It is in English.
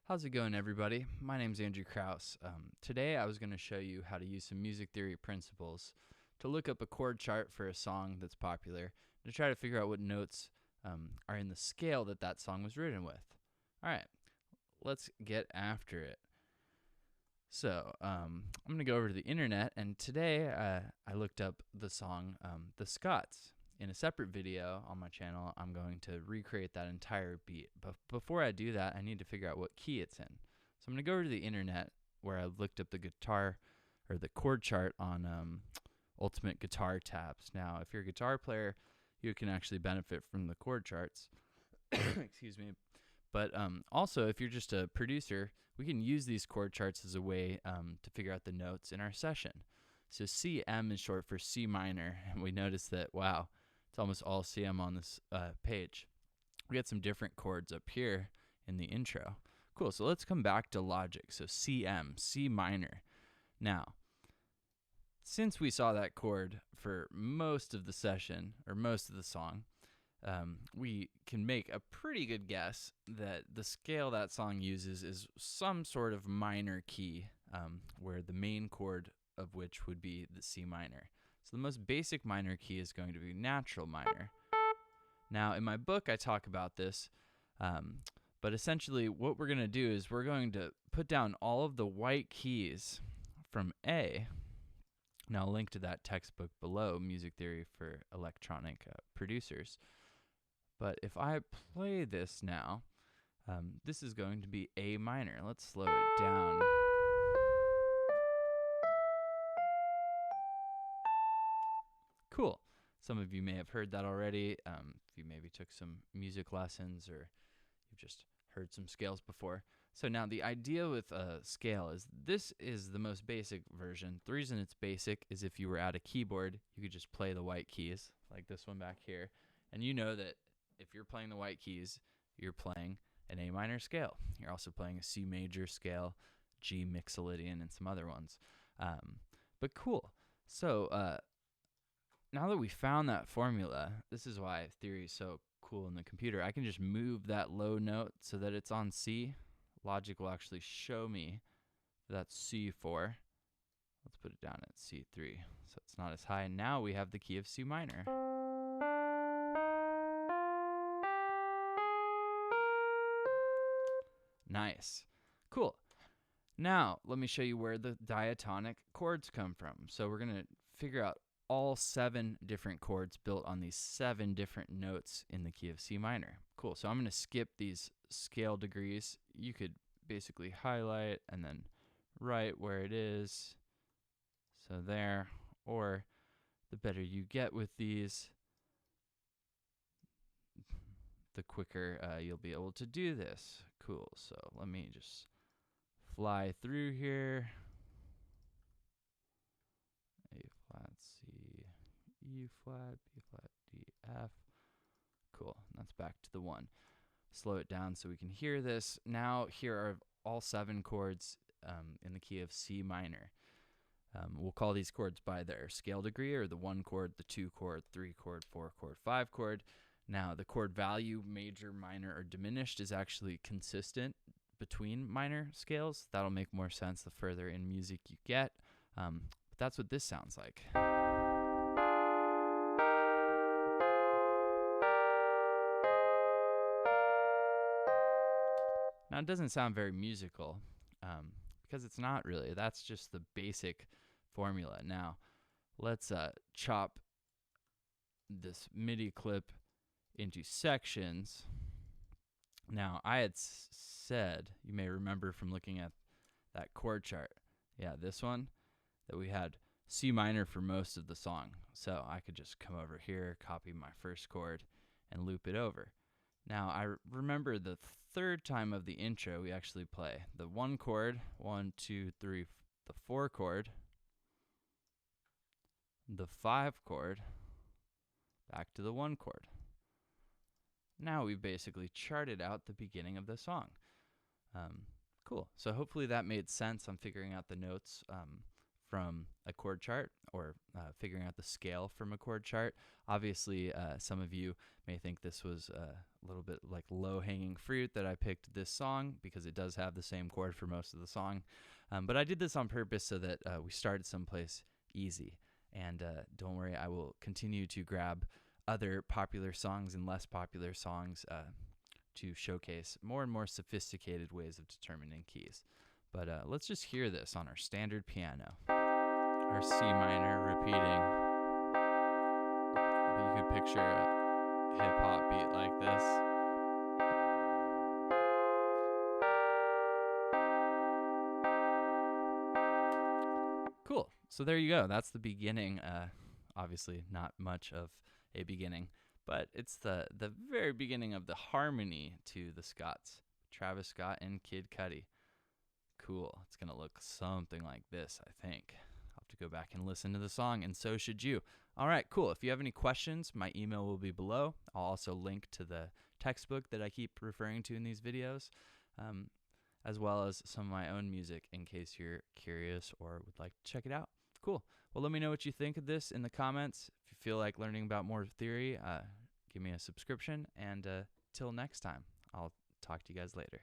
How's it going, everybody? My name's Andrew Krause. Today I was going to show you how to use some music theory principles to look up a chord chart for a song that's popular and to try to figure out what notes are in the scale that that song was written with. All right, let's get after it. So I'm going to go over to the internet, and today I looked up the song The Scots. In a separate video on my channel, I'm going to recreate that entire beat. But before I do that, I need to figure out what key it's in. So I'm going to go over to the internet where I looked up the guitar or the chord chart on Ultimate Guitar Tabs. Now, if you're a guitar player, you can actually benefit from the chord charts. Excuse me. But also, if you're just a producer, we can use these chord charts as a way to figure out the notes in our session. So CM is short for C minor, and we notice that, wow, it's almost all CM on this page. We got some different chords up here in the intro. Cool, so let's come back to logic. So CM, C minor. Now, since we saw that chord for most of the session, or most of the song, we can make a pretty good guess that the scale that song uses is some sort of minor key, where the main chord of which would be the C minor. So the most basic minor key is going to be natural minor. Now, in my book, I talk about this, but essentially what we're going to do is we're going to put down all of the white keys from A. Now, I'll link to that textbook below, Music Theory for Electronic Producers. But if I play this now, this is going to be A minor. Let's slow it down. Cool. Some of you may have heard that already. If you maybe took some music lessons or you've just heard some scales before. So now the idea with a scale is this is the most basic version. The reason it's basic is if you were at a keyboard, you could just play the white keys, like this one back here. And you know that if you're playing the white keys, you're playing an A minor scale. You're also playing a C major scale, G mixolydian, and some other ones. But cool. So now that we found that formula, this is why theory is so cool in the computer. I can just move that low note so that it's on C. Logic will actually show me that's C4. Let's put it down at C3 so it's not as high. And now we have the key of C minor. Nice. Cool. Now, let me show you where the diatonic chords come from. So we're going to figure out all 7 different chords built on these 7 different notes in the key of C minor. Cool. So I'm going to skip these scale degrees. You could basically highlight and then write where it is. So there. Or the better you get with these, the quicker you'll be able to do this. Cool. So let me just fly through here. A flat, C, E flat, B flat, D, F. Cool. That's back to the 1. Slow it down so we can hear this. Now here are all 7 chords in the key of C minor. We'll call these chords by their scale degree, or the 1 chord, the 2 chord, 3 chord, 4 chord, 5 chord. Now the chord value, major, minor, or diminished, is actually consistent between minor scales. That'll make more sense the further in music you get. But that's what this sounds like. Now, it doesn't sound very musical because it's not really. That's just the basic formula. Now, let's chop this MIDI clip into sections. Now, I had said, you may remember from looking at that chord chart, yeah, this one, that we had C minor for most of the song. So I could just come over here, copy my first chord, and loop it over. Now, I remember the 3rd time of the intro, we actually play the 1 chord, 1, 2, 3, the 4 chord, the 5 chord, back to the 1 chord. Now we've basically charted out the beginning of the song. Cool. So hopefully that made sense. I'm figuring out the notes from a chord chart or figuring out the scale from a chord chart. Obviously, some of you may think this was a little bit like low-hanging fruit that I picked this song because it does have the same chord for most of the song. But I did this on purpose so that we started someplace easy. And don't worry, I will continue to grab other popular songs and less popular songs to showcase more and more sophisticated ways of determining keys. But let's just hear this on our standard piano. Our C minor repeating. But you could picture a hip-hop beat like this. Cool. So there you go. That's the beginning. Obviously not much of a beginning, but it's the very beginning of the harmony to the Scotts, Travis Scott and Kid Cudi. Cool. It's going to look something like this, I think. I'll have to go back and listen to the song, and so should you. All right, cool. If you have any questions, my email will be below. I'll also link to the textbook that I keep referring to in these videos, as well as some of my own music in case you're curious or would like to check it out. Cool. Well, let me know what you think of this in the comments. If you feel like learning about more theory, give me a subscription. And till next time, I'll talk to you guys later.